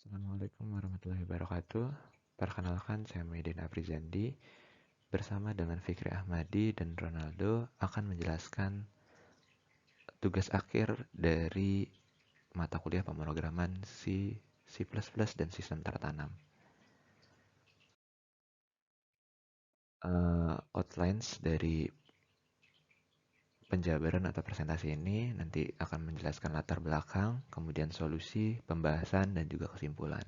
Assalamualaikum warahmatullahi wabarakatuh. Perkenalkan, saya Maidin Afrizandi. Bersama dengan Fikri Ahmadi dan Ronaldo akan menjelaskan tugas akhir dari mata kuliah pemrograman C++, dan sistem tertanam. Outlines dari penjabaran atau presentasi ini nanti akan menjelaskan latar belakang, kemudian solusi, pembahasan, dan juga kesimpulan.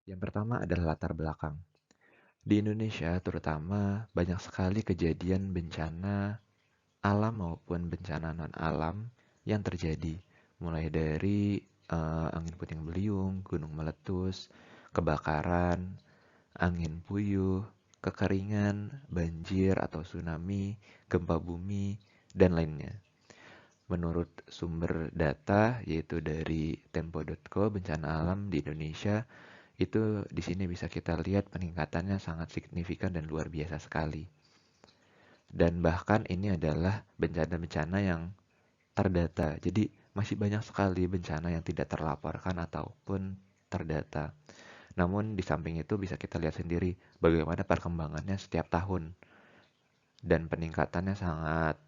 Yang pertama adalah latar belakang. Di Indonesia terutama banyak sekali kejadian bencana alam maupun bencana non-alam yang terjadi. Mulai dari angin puting beliung, gunung meletus, kebakaran, angin puyuh, kekeringan, banjir atau tsunami, gempa bumi, dan lainnya. Menurut sumber data yaitu dari tempo.co, bencana alam di Indonesia itu di sini bisa kita lihat peningkatannya sangat signifikan dan luar biasa sekali. Dan bahkan ini adalah bencana-bencana yang terdata. Jadi masih banyak sekali bencana yang tidak terlaporkan ataupun terdata. Namun di samping itu bisa kita lihat sendiri bagaimana perkembangannya setiap tahun. Dan peningkatannya sangat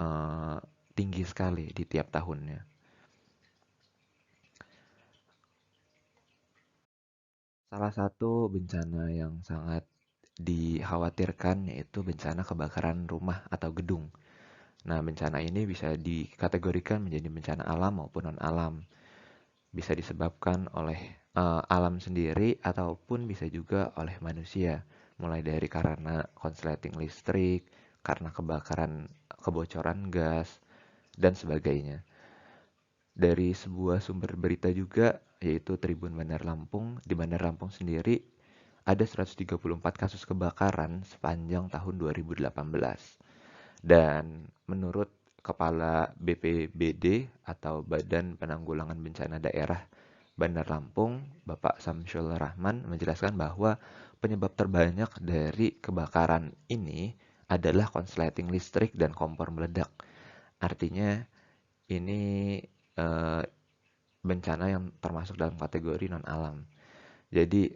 eh, tinggi sekali di tiap tahunnya. Salah satu bencana yang sangat dikhawatirkan yaitu bencana kebakaran rumah atau gedung. Nah, bencana ini bisa dikategorikan menjadi bencana alam maupun non-alam. Bisa disebabkan oleh alam sendiri ataupun bisa juga oleh manusia. Mulai dari karena konsleting listrik, karena kebakaran, kebocoran gas, dan sebagainya. Dari sebuah sumber berita juga, yaitu Tribun Bandar Lampung. Di Bandar Lampung sendiri ada 134 kasus kebakaran sepanjang tahun 2018. Dan menurut Kepala BPBD atau Badan Penanggulangan Bencana Daerah Bandar Lampung, Bapak Samsul Rahman menjelaskan bahwa penyebab terbanyak dari kebakaran ini adalah konsleting listrik dan kompor meledak. Artinya ini eh, bencana yang termasuk dalam kategori non-alam. Jadi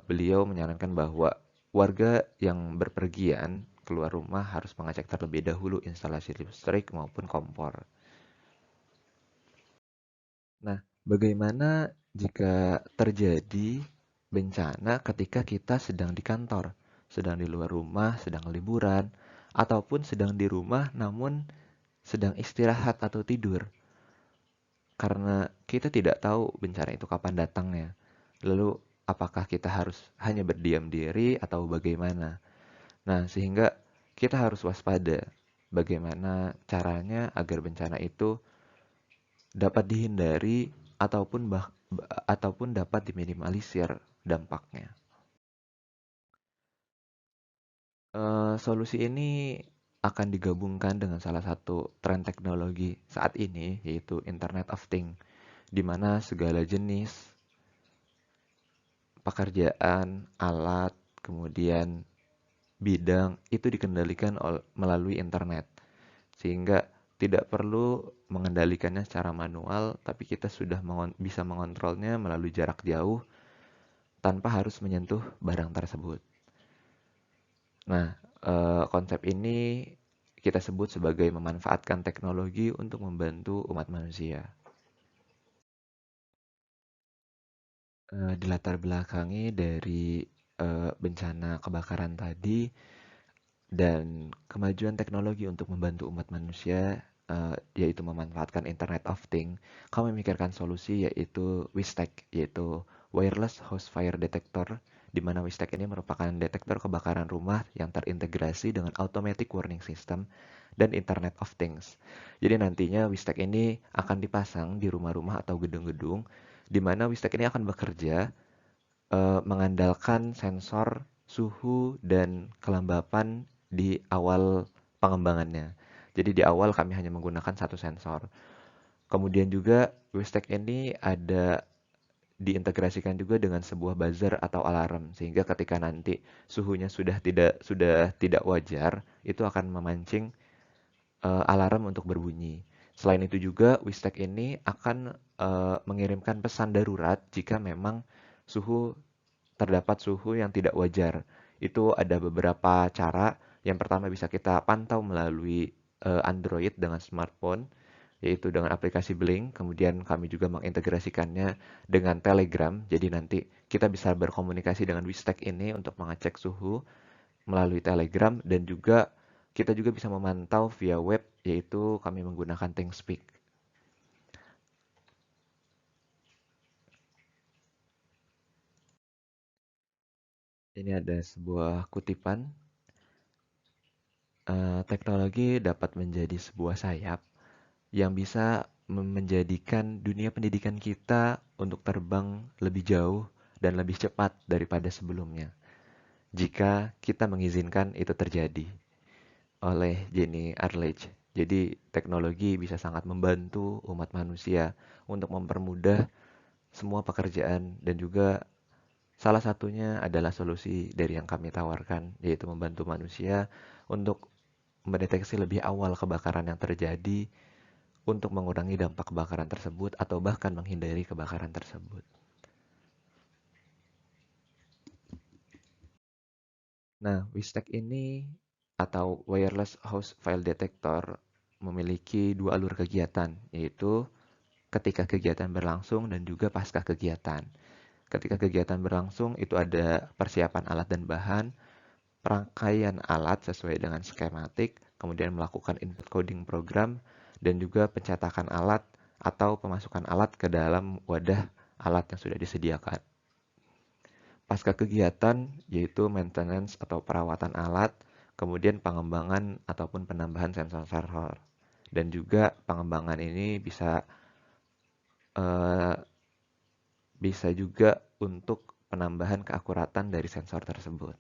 beliau menyarankan bahwa warga yang berpergian keluar rumah harus mengecek terlebih dahulu instalasi listrik maupun kompor. Nah, bagaimana jika terjadi bencana ketika kita sedang di kantor, sedang di luar rumah, sedang liburan, ataupun sedang di rumah namun sedang istirahat atau tidur? Karena kita tidak tahu bencana itu kapan datangnya. Lalu, apakah kita harus hanya berdiam diri atau bagaimana? Nah, sehingga kita harus waspada bagaimana caranya agar bencana itu dapat dihindari ataupun dapat diminimalisir dampaknya. Solusi ini akan digabungkan dengan salah satu tren teknologi saat ini, yaitu Internet of Things, di mana segala jenis pekerjaan, alat, kemudian bidang itu dikendalikan melalui internet. Sehingga tidak perlu mengendalikannya secara manual, tapi kita sudah bisa mengontrolnya melalui jarak jauh tanpa harus menyentuh barang tersebut. Nah, konsep ini kita sebut sebagai memanfaatkan teknologi untuk membantu umat manusia. Dilatar belakangi dari bencana kebakaran tadi dan kemajuan teknologi untuk membantu umat manusia, yaitu memanfaatkan Internet of Things, kami memikirkan solusi yaitu WISTEC, yaitu Wireless Host Fire Detector, di mana WISTEC ini merupakan detektor kebakaran rumah yang terintegrasi dengan Automatic Warning System dan Internet of Things. Jadi nantinya WISTEC ini akan dipasang di rumah-rumah atau gedung-gedung, di mana WISTEC ini akan bekerja mengandalkan sensor suhu dan kelembapan di awal pengembangannya. Jadi di awal kami hanya menggunakan satu sensor. Kemudian juga WISTEC ini ada diintegrasikan juga dengan sebuah buzzer atau alarm sehingga ketika nanti suhunya sudah tidak wajar, itu akan memancing alarm untuk berbunyi Selain itu juga, Wistek ini akan mengirimkan pesan darurat jika memang terdapat suhu yang tidak wajar. Itu ada beberapa cara. Yang pertama bisa kita pantau melalui Android dengan smartphone, yaitu dengan aplikasi Blink. Kemudian kami juga mengintegrasikannya dengan Telegram. Jadi nanti kita bisa berkomunikasi dengan Wistek ini untuk mengecek suhu melalui Telegram, dan juga kita juga bisa memantau via web, yaitu kami menggunakan ThinkSpeak. Ini ada sebuah kutipan, teknologi dapat menjadi sebuah sayap yang bisa menjadikan dunia pendidikan kita untuk terbang lebih jauh dan lebih cepat daripada sebelumnya, jika kita mengizinkan itu terjadi, oleh Jenny Arledge. Jadi teknologi bisa sangat membantu umat manusia untuk mempermudah semua pekerjaan, dan juga salah satunya adalah solusi dari yang kami tawarkan, yaitu membantu manusia untuk mendeteksi lebih awal kebakaran yang terjadi, untuk mengurangi dampak kebakaran tersebut atau bahkan menghindari kebakaran tersebut. Nah, Wistek ini atau Wireless Host File Detector memiliki dua alur kegiatan, yaitu ketika kegiatan berlangsung dan juga pasca kegiatan. Ketika kegiatan berlangsung, itu ada persiapan alat dan bahan, rangkaian alat sesuai dengan skematik, kemudian melakukan input coding program, dan juga pencetakan alat atau pemasukan alat ke dalam wadah alat yang sudah disediakan. Pasca kegiatan yaitu maintenance atau perawatan alat, kemudian pengembangan ataupun penambahan sensor-sensor. Dan juga pengembangan ini eh, bisa juga untuk penambahan keakuratan dari sensor tersebut.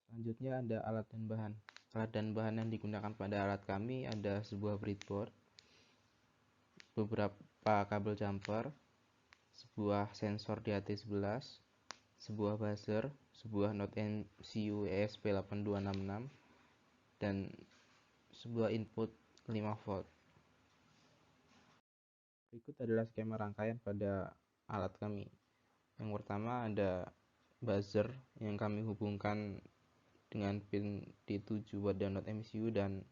Selanjutnya ada alat dan bahan. Alat dan bahan yang digunakan pada alat kami ada sebuah breadboard, beberapa kabel jumper, sebuah sensor DAT11, sebuah buzzer, sebuah Node MCU ESP8266, dan sebuah input 5 volt. Berikut adalah skema rangkaian pada alat kami. Yang pertama ada buzzer yang kami hubungkan dengan pin D7 pada Node MCU, dan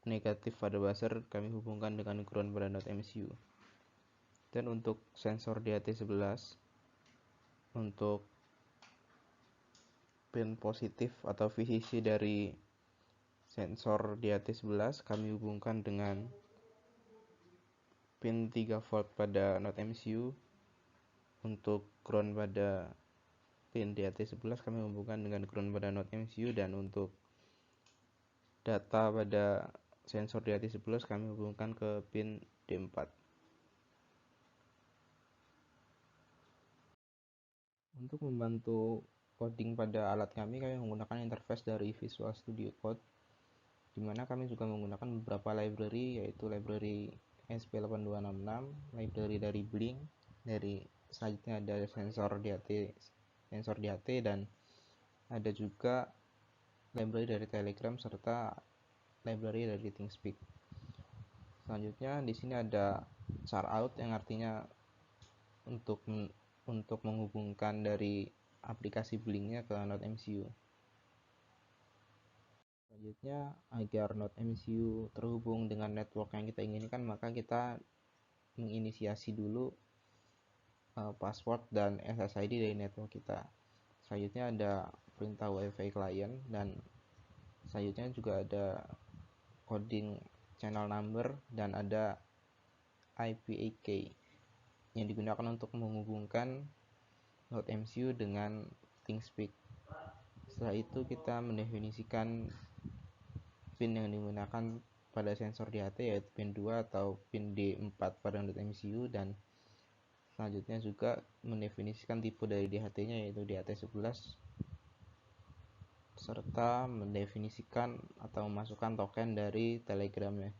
negatif pada buzzer kami hubungkan dengan ground pada Node MCU. Dan untuk sensor DAT11, untuk pin positif atau VCC dari sensor DAT11 kami hubungkan dengan pin 3 volt pada Node MCU. Untuk ground pada pin DAT11 kami hubungkan dengan ground pada Node MCU, dan untuk data pada sensor DAT11 kami hubungkan ke pin D4. Untuk membantu coding pada alat kami menggunakan interface dari Visual Studio Code, di mana kami juga menggunakan beberapa library, yaitu library ESP8266, library dari Blink, selanjutnya ada sensor DAT, dan ada juga library dari Telegram serta library dari ThinkSpeak. Selanjutnya di sini ada char out, yang artinya untuk menghubungkan dari aplikasi Blinknya ke Node MCU. Selanjutnya, agar Node MCU terhubung dengan network yang kita inginkan, maka kita menginisiasi dulu password dan SSID dari network kita. Selanjutnya ada perintah WiFi client, dan selanjutnya juga ada coding channel number, dan ada IPA key yang digunakan untuk menghubungkan Node MCU dengan ThinkSpeak. Setelah itu kita mendefinisikan pin yang digunakan pada sensor DHT, yaitu pin 2 atau pin D4 pada Node MCU, dan selanjutnya juga mendefinisikan tipe dari DHT-nya, yaitu DHT11, serta mendefinisikan atau memasukkan token dari Telegram-nya.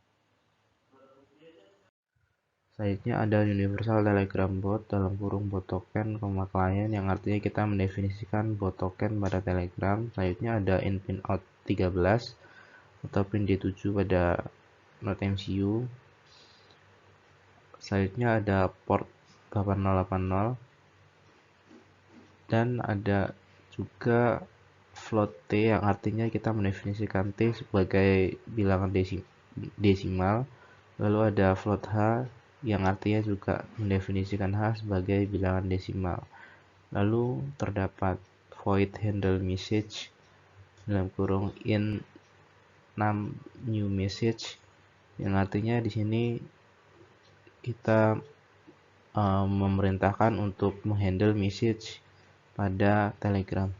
Selanjutnya ada Universal Telegram Bot dalam kurung bot token, client, yang artinya kita mendefinisikan bot token pada Telegram. Selanjutnya ada in pin out 13 atau pin D7 pada Node MCU. Selanjutnya ada port 8080 dan ada juga float T yang artinya kita mendefinisikan T sebagai bilangan desimal. Lalu ada float H yang artinya juga mendefinisikan H sebagai bilangan desimal. Lalu terdapat void handle message dalam kurung in num new message yang artinya di sini kita memerintahkan untuk menghandle message pada Telegram.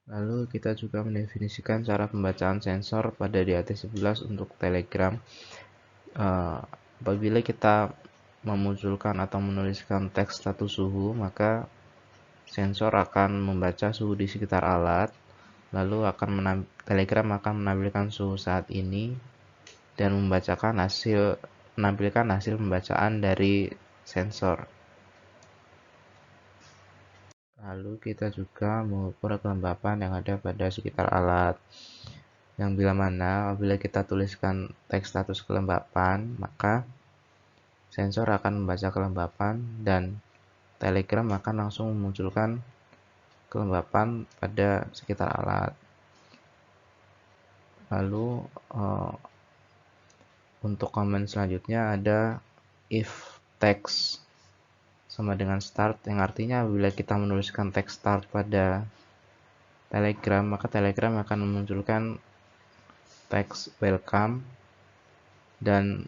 Lalu kita juga mendefinisikan cara pembacaan sensor pada DHT11 untuk Telegram. Apabila kita memunculkan atau menuliskan teks status suhu, maka sensor akan membaca suhu di sekitar alat, lalu Telegram akan menampilkan suhu saat ini dan menampilkan hasil pembacaan dari sensor. Lalu kita juga mengukur kelembapan yang ada pada sekitar alat. Yang bila mana apabila kita tuliskan teks status kelembapan, maka sensor akan membaca kelembapan dan Telegram akan langsung memunculkan kelembapan pada sekitar alat. Lalu untuk komen selanjutnya ada if text sama dengan start, yang artinya bila kita menuliskan teks start pada Telegram, maka Telegram akan memunculkan teks welcome dan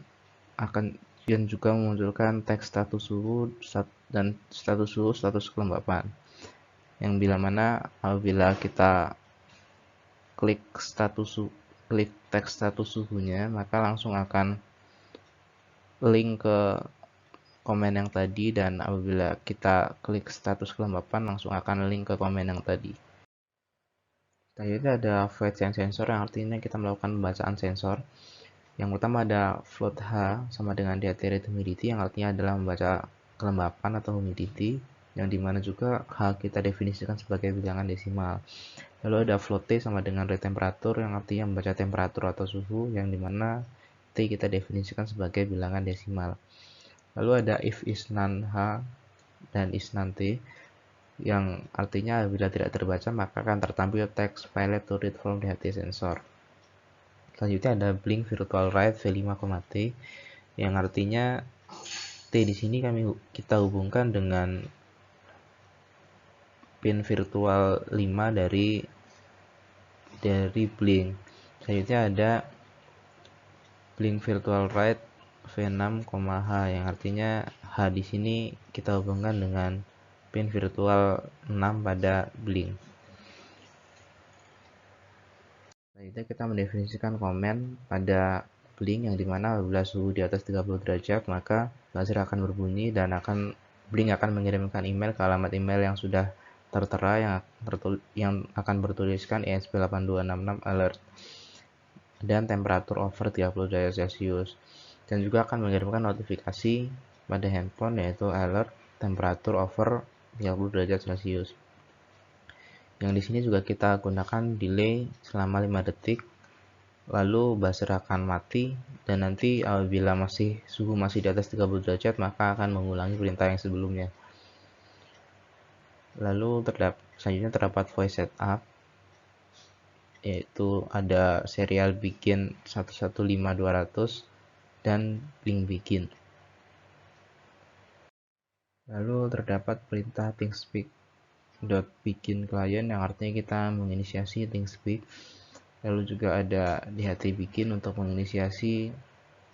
juga memunculkan teks status suhu dan status kelembapan. Yang bila mana apabila kita klik teks status suhunya, maka langsung akan link ke komen yang tadi, dan apabila kita klik status kelembapan langsung akan link ke komen yang tadi. Selanjutnya ada void sensor yang artinya kita melakukan pembacaan sensor. Yang pertama ada float H sama dengan DHT rate humidity yang artinya adalah membaca kelembapan atau humidity, yang dimana juga H kita definisikan sebagai bilangan desimal. Lalu ada float T sama dengan rate temperatur yang artinya membaca temperatur atau suhu, yang dimana T kita definisikan sebagai bilangan desimal. Lalu ada if is none H dan is none T yang artinya bila tidak terbaca maka akan tertampil teks failed to read from DHT sensor. Selanjutnya ada blink virtual write V5,T yang artinya T di sini kita hubungkan dengan pin virtual 5 dari blink. Selanjutnya ada blink virtual write V6,H yang artinya H di sini kita hubungkan dengan pin virtual 6 pada blink. Selanjutnya kita mendefinisikan komen pada blink yang dimana apabila suhu di atas 30 derajat maka buzzer akan berbunyi dan blink akan mengirimkan email ke alamat email yang sudah tertera yang akan bertuliskan ESP8266 alert dan temperatur over 30 derajat Celcius, dan juga akan mengirimkan notifikasi pada handphone yaitu alert temperatur over 30 derajat Celcius. Yang di sini juga kita gunakan delay selama 5 detik, lalu buzzer akan mati, dan nanti apabila suhu masih di atas 30 derajat maka akan mengulangi perintah yang sebelumnya. Lalu selanjutnya terdapat voice setup, yaitu ada serial begin 115200 dan blink begin. Lalu terdapat perintah ThinkSpeak.begin client yang artinya kita menginisiasi ThinkSpeak. Lalu juga ada DHT begin untuk menginisiasi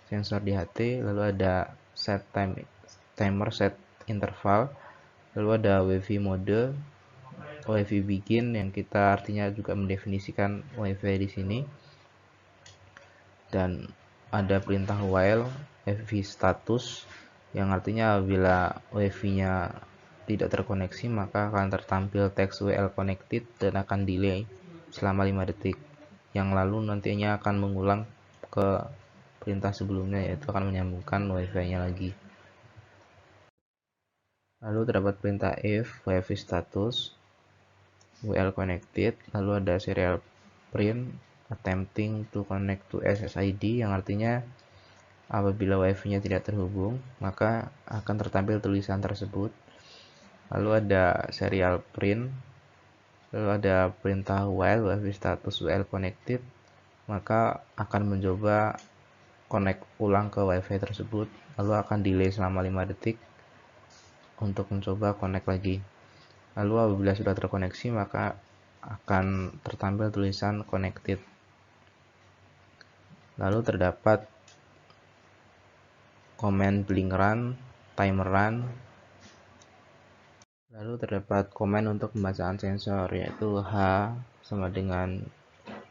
sensor DHT. Lalu ada timer set interval. Lalu ada WiFi mode, WiFi begin yang kita artinya juga mendefinisikan WiFi di sini. Dan ada perintah while WiFi status yang artinya bila WiFi-nya tidak terkoneksi maka akan tertampil teks WL connected dan akan delay selama 5 detik, yang lalu nantinya akan mengulang ke perintah sebelumnya, yaitu akan menyambungkan WiFi-nya lagi. Lalu terdapat perintah if WiFi status WL connected, lalu ada serial print attempting to connect to SSID, yang artinya apabila WiFi-nya tidak terhubung, maka akan tertampil tulisan tersebut. Lalu ada serial print, lalu ada perintah while WiFi status WL connected, maka akan mencoba connect ulang ke WiFi tersebut, lalu akan delay selama 5 detik untuk mencoba connect lagi. Lalu apabila sudah terkoneksi, maka akan tertampil tulisan connected. Lalu terdapat komen blink run, timer run. Lalu terdapat komen untuk pembacaan sensor, yaitu H sama dengan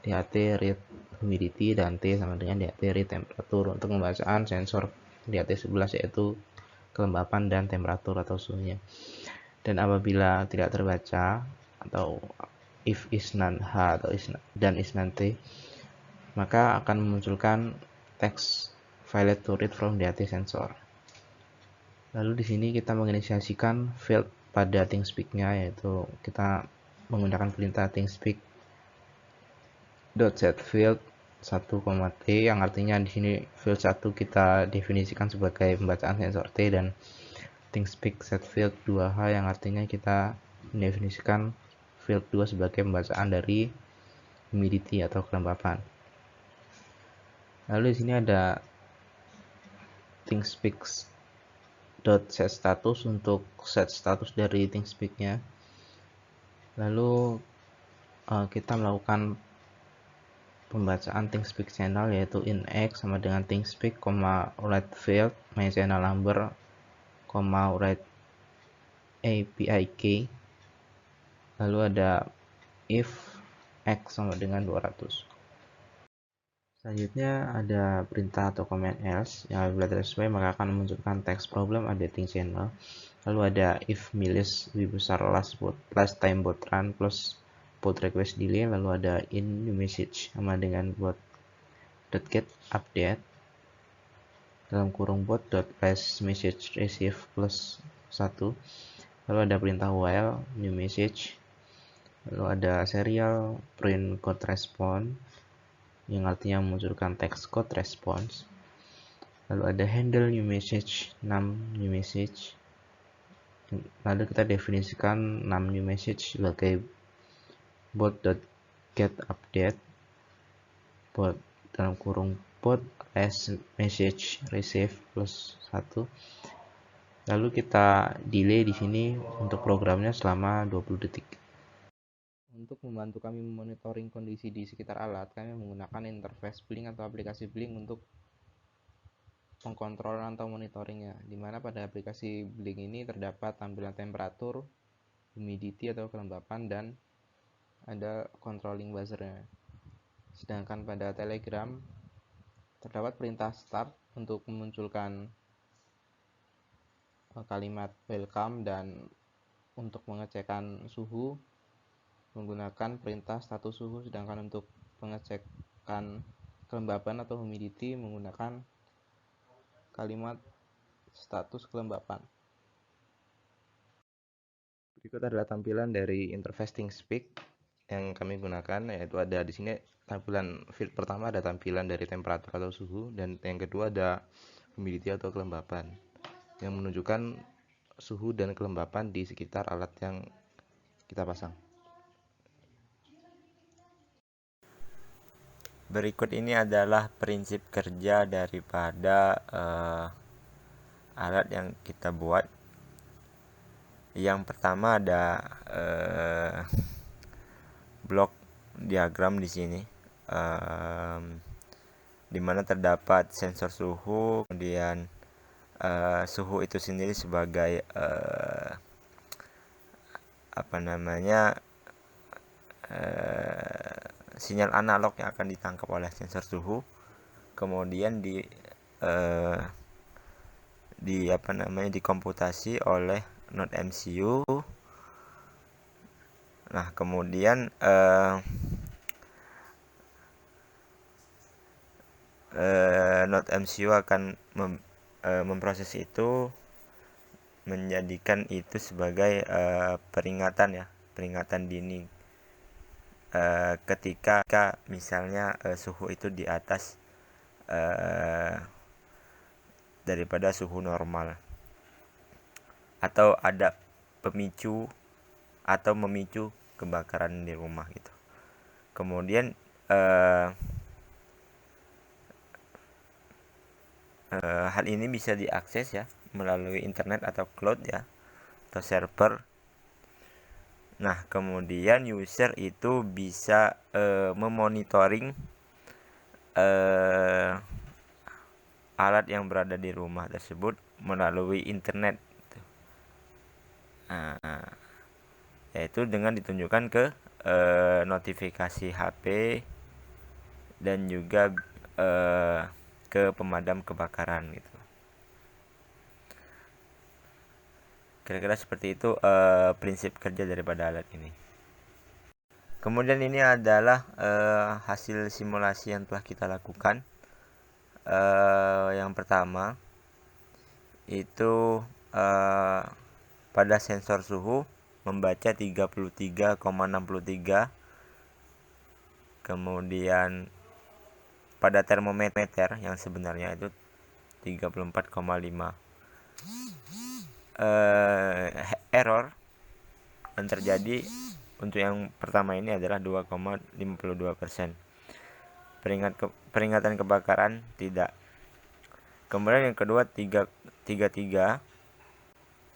DHT read humidity dan T sama dengan DHT read temperatur. Untuk pembacaan sensor DHT 11 yaitu kelembapan dan temperatur atau suhunya. Dan apabila tidak terbaca atau if is none H atau is none T, maka akan memunculkan text failed to read from DHT sensor. Lalu di sini kita menginisiasikan field pada ThingSpeak-nya, yaitu kita menggunakan perintah ThingSpeak.setField 1,t, yang artinya di sini field 1 kita definisikan sebagai pembacaan sensor T, dan ThingSpeak setField 2h yang artinya kita mendefinisikan field 2 sebagai pembacaan dari humidity atau kelembapan. Lalu di sini ada ThingSpeak.setStatus untuk set status dari ThingSpeak-nya. Lalu kita melakukan pembacaan ThingSpeak channel, yaitu inX sama dengan ThingSpeak, write field my channel number, write API key. Lalu ada if x sama dengan 200. Selanjutnya ada perintah atau command else yang apabila tidak sesuai maka akan memunculkan text problem updating channel. Lalu ada if milis lebih besar last time bot run plus bot request delay. Lalu ada in new message sama dengan bot.get update dalam kurung bot.last message receive plus 1. Lalu ada perintah while new message. Lalu ada serial print code response yang artinya memunculkan text code response. Lalu ada handle new message, num new message. Lalu kita definisikan num new message sebagai bot.get update bot dalam kurung bot as message receive plus 1. Lalu kita delay di sini untuk programnya selama 20 detik. Untuk membantu kami memonitoring kondisi di sekitar alat, kami menggunakan interface Blink atau aplikasi Blink untuk pengkontrolan atau monitoringnya, di mana pada aplikasi Blink ini terdapat tampilan temperatur, humidity atau kelembapan, dan ada controlling buzzer-nya. Sedangkan pada Telegram terdapat perintah start untuk memunculkan kalimat welcome, dan untuk mengecekkan suhu menggunakan perintah status suhu, sedangkan untuk pengecekan kelembapan atau humidity menggunakan kalimat status kelembapan. Berikut adalah tampilan dari interface ThingSpeak yang kami gunakan, yaitu ada di sini tampilan field pertama ada tampilan dari temperatur atau suhu, dan yang kedua ada humidity atau kelembapan yang menunjukkan suhu dan kelembapan di sekitar alat yang kita pasang. Berikut ini adalah prinsip kerja daripada alat yang kita buat. Yang pertama ada blok diagram di sini, di mana terdapat sensor suhu, kemudian suhu itu sendiri sebagai sinyal analog yang akan ditangkap oleh sensor suhu, kemudian dikomputasi oleh node MCU. Nah, kemudian node MCU akan memproses itu, menjadikan itu sebagai peringatan dini ketika misalnya suhu itu di atas daripada suhu normal, atau ada pemicu atau memicu kebakaran di rumah gitu. Kemudian hal ini bisa diakses ya melalui internet atau cloud ya, atau server. Nah, kemudian user itu bisa memonitoring alat yang berada di rumah tersebut melalui internet. Nah, yaitu dengan ditunjukkan ke notifikasi HP dan juga ke pemadam kebakaran gitu. Kira-kira seperti itu prinsip kerja daripada alat ini. Kemudian ini adalah hasil simulasi yang telah kita lakukan. Yang pertama itu pada sensor suhu membaca 33,63, kemudian pada termometer yang sebenarnya itu 34,5. Error yang terjadi untuk yang pertama ini adalah 2,52%. Peringatan kebakaran tidak. Kemudian yang kedua 33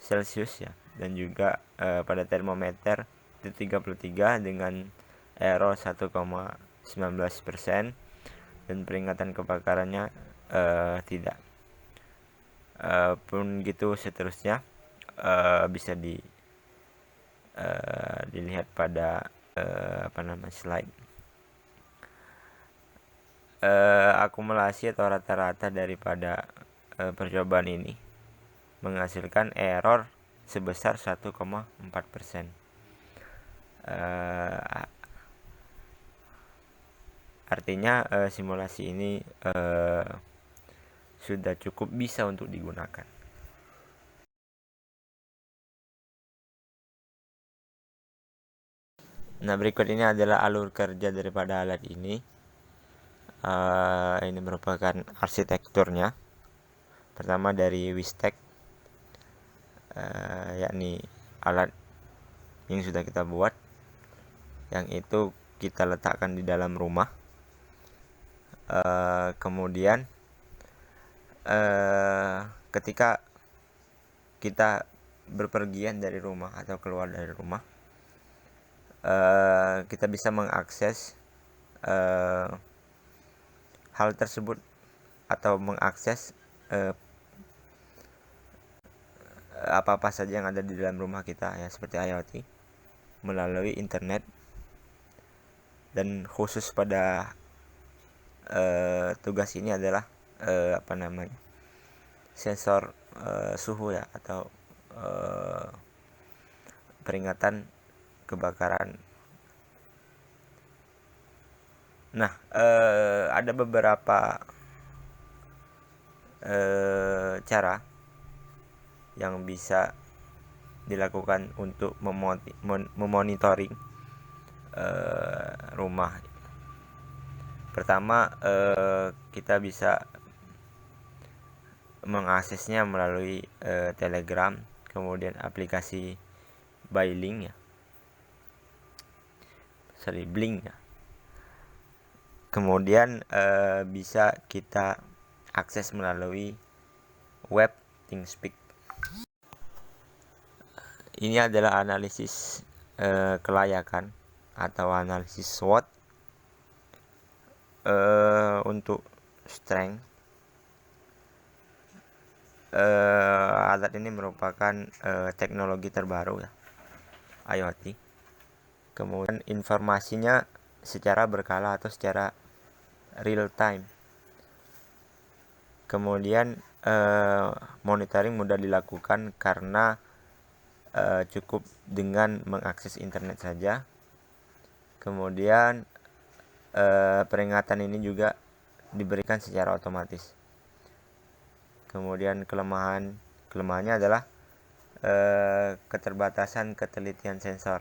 Celcius ya, dan juga pada termometer itu 33 dengan error 1,19%, dan peringatan kebakarannya tidak. Pun gitu seterusnya, bisa dilihat pada slide. Akumulasi atau rata-rata daripada percobaan ini menghasilkan error sebesar 1,4%. Artinya simulasi ini sudah cukup bisa untuk digunakan. Nah, berikut ini adalah alur kerja daripada alat ini. Ini merupakan arsitekturnya. Pertama dari Wistek, yakni alat yang sudah kita buat, yang itu kita letakkan di dalam rumah. Kemudian ketika kita berpergian dari rumah atau keluar dari rumah, kita bisa mengakses hal tersebut atau mengakses apa-apa saja yang ada di dalam rumah kita ya, seperti IoT, melalui internet. Dan khusus pada tugas ini adalah sensor suhu ya, atau peringatan kebakaran. Nah, ada beberapa cara yang bisa dilakukan untuk memonitoring rumah. Pertama, kita bisa mengaksesnya melalui Telegram, kemudian aplikasi Blink ya. Kemudian bisa kita akses melalui web ThingSpeak. Ini adalah analisis kelayakan atau analisis SWOT untuk strength. Alat ini merupakan teknologi terbaru ya, IoT. Kemudian informasinya secara berkala atau secara real time. Kemudian monitoring mudah dilakukan karena cukup dengan mengakses internet saja. Kemudian peringatan ini juga diberikan secara otomatis. Kemudian kelemahannya adalah keterbatasan ketelitian sensor.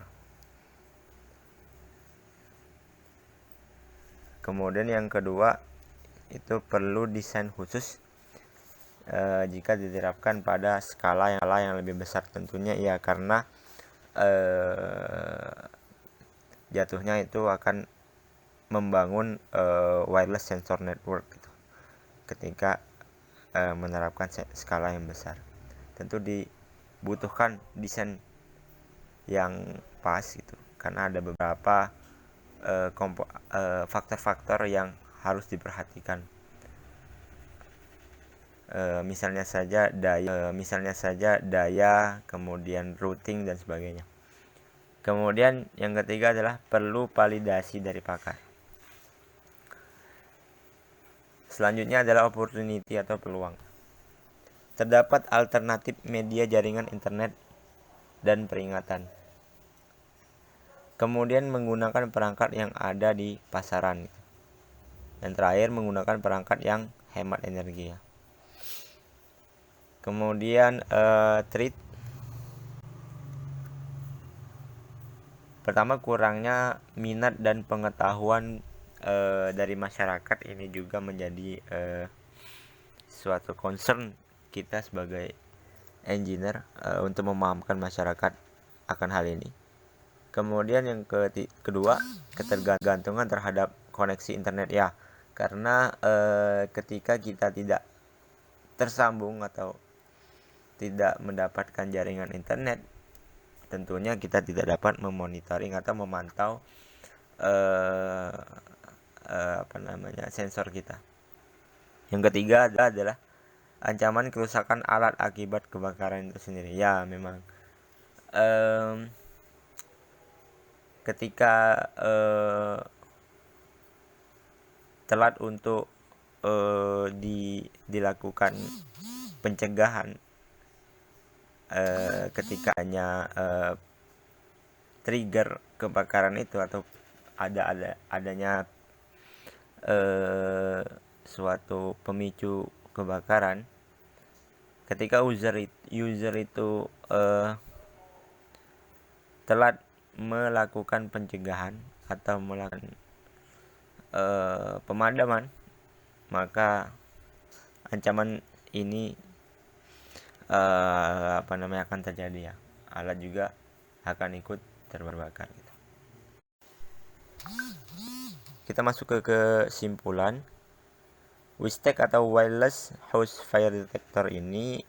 Kemudian yang kedua itu perlu desain khusus jika diterapkan pada skala yang lebih besar tentunya ya, karena jatuhnya itu akan membangun wireless sensor network gitu. Ketika menerapkan skala yang besar, tentu dibutuhkan desain yang pas gitu, karena ada beberapa faktor-faktor yang harus diperhatikan. Misalnya saja daya, kemudian routing dan sebagainya. Kemudian yang ketiga adalah perlu validasi dari pakar. Selanjutnya adalah opportunity atau peluang. Terdapat alternatif media jaringan internet dan peringatan. Kemudian menggunakan perangkat yang ada di pasaran. Dan terakhir menggunakan perangkat yang hemat energi ya. Kemudian threat. Pertama, kurangnya minat dan pengetahuan dari masyarakat ini juga menjadi suatu concern kita sebagai engineer untuk memahamkan masyarakat akan hal ini. Kemudian yang kedua, ketergantungan terhadap koneksi internet ya, karena ketika kita tidak tersambung atau tidak mendapatkan jaringan internet, tentunya kita tidak dapat memonitoring atau memantau sensor kita. Yang ketiga adalah ancaman kerusakan alat akibat kebakaran itu sendiri. Ya, memang ketika telat untuk dilakukan pencegahan, ketika hanya trigger kebakaran itu atau adanya suatu pemicu kebakaran, ketika user itu telat melakukan pencegahan atau melakukan pemadaman, maka ancaman ini akan terjadi ya. Alat juga akan ikut terbakar gitu. Kita masuk ke kesimpulan. WISTEC atau Wireless House Fire Detector ini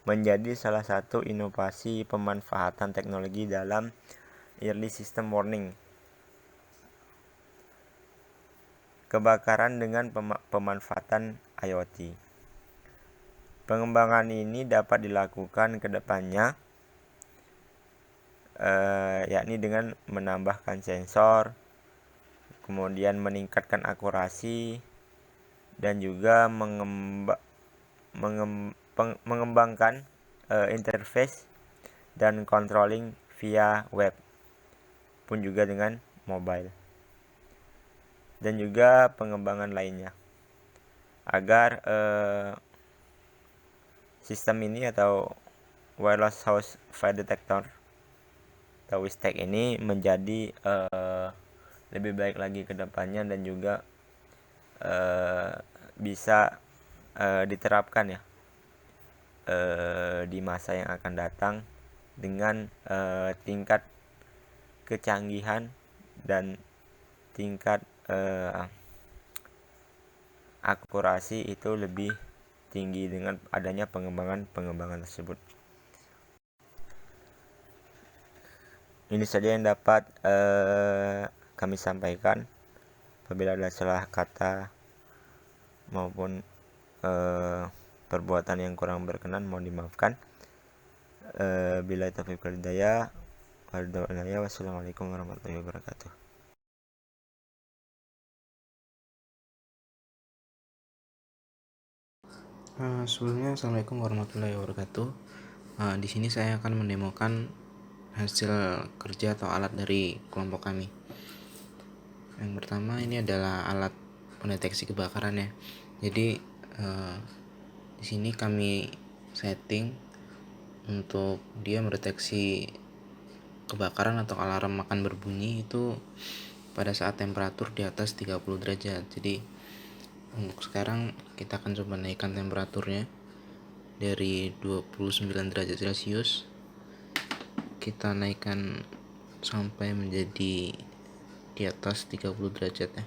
menjadi salah satu inovasi pemanfaatan teknologi dalam early system warning kebakaran dengan pemanfaatan IoT. Pengembangan ini dapat dilakukan ke depannya yakni dengan menambahkan sensor, kemudian meningkatkan akurasi, dan juga mengembangkan interface dan controlling via web, pun juga dengan mobile, dan juga pengembangan lainnya agar sistem ini atau Wireless House Fire Detector atau WISTEC ini menjadi lebih baik lagi ke depannya, dan juga bisa diterapkan ya di masa yang akan datang dengan tingkat kecanggihan dan tingkat akurasi itu lebih tinggi dengan adanya pengembangan tersebut. Ini saja yang dapat kami sampaikan. Apabila ada salah kata maupun perbuatan yang kurang berkenan, mohon dimaafkan. Billahi taufiq wal hidayah. Wassalamualaikum warahmatullahi wabarakatuh. Sebelumnya, assalamualaikum warahmatullahi wabarakatuh. Di sini saya akan mendemokan hasil kerja atau alat dari kelompok kami. Yang pertama, ini adalah alat pendeteksi kebakaran ya. Jadi di sini kami setting untuk dia mendeteksi kebakaran atau alarm akan berbunyi itu pada saat temperatur di atas 30 derajat. Jadi untuk sekarang kita akan coba naikkan temperaturnya dari 29 derajat Celcius, kita naikkan sampai menjadi di atas 30 derajat ya.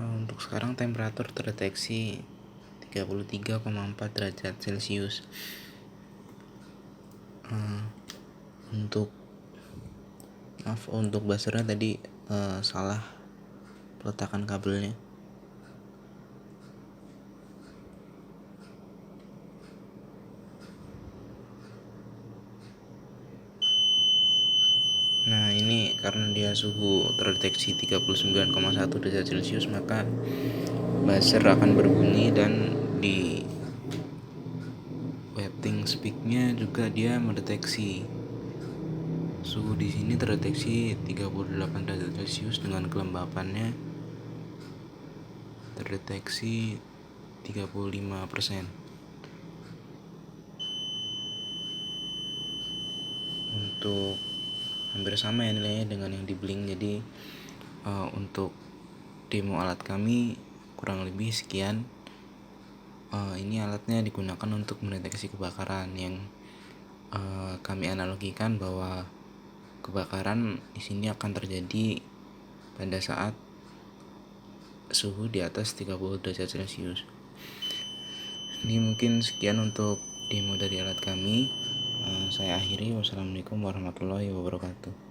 Untuk sekarang temperatur terdeteksi 33,4 derajat Celcius. Untuk buzzernya tadi salah peletakan kabelnya. Nah, ini karena dia suhu terdeteksi 39,1 derajat Celcius, maka buzzer akan berbunyi, dan di wetting speaknya juga dia mendeteksi suhu di sini terdeteksi 38 derajat Celcius dengan kelembapannya terdeteksi 35%. Untuk hampir sama ya nilainya dengan yang di Blink. Jadi untuk demo alat kami kurang lebih sekian. Ini alatnya digunakan untuk mendeteksi kebakaran yang kami analogikan bahwa kebakaran di sini akan terjadi pada saat suhu di atas 30 derajat Celcius. Ini mungkin sekian untuk demo dari alat kami. Saya akhiri. Wassalamualaikum warahmatullahi wabarakatuh.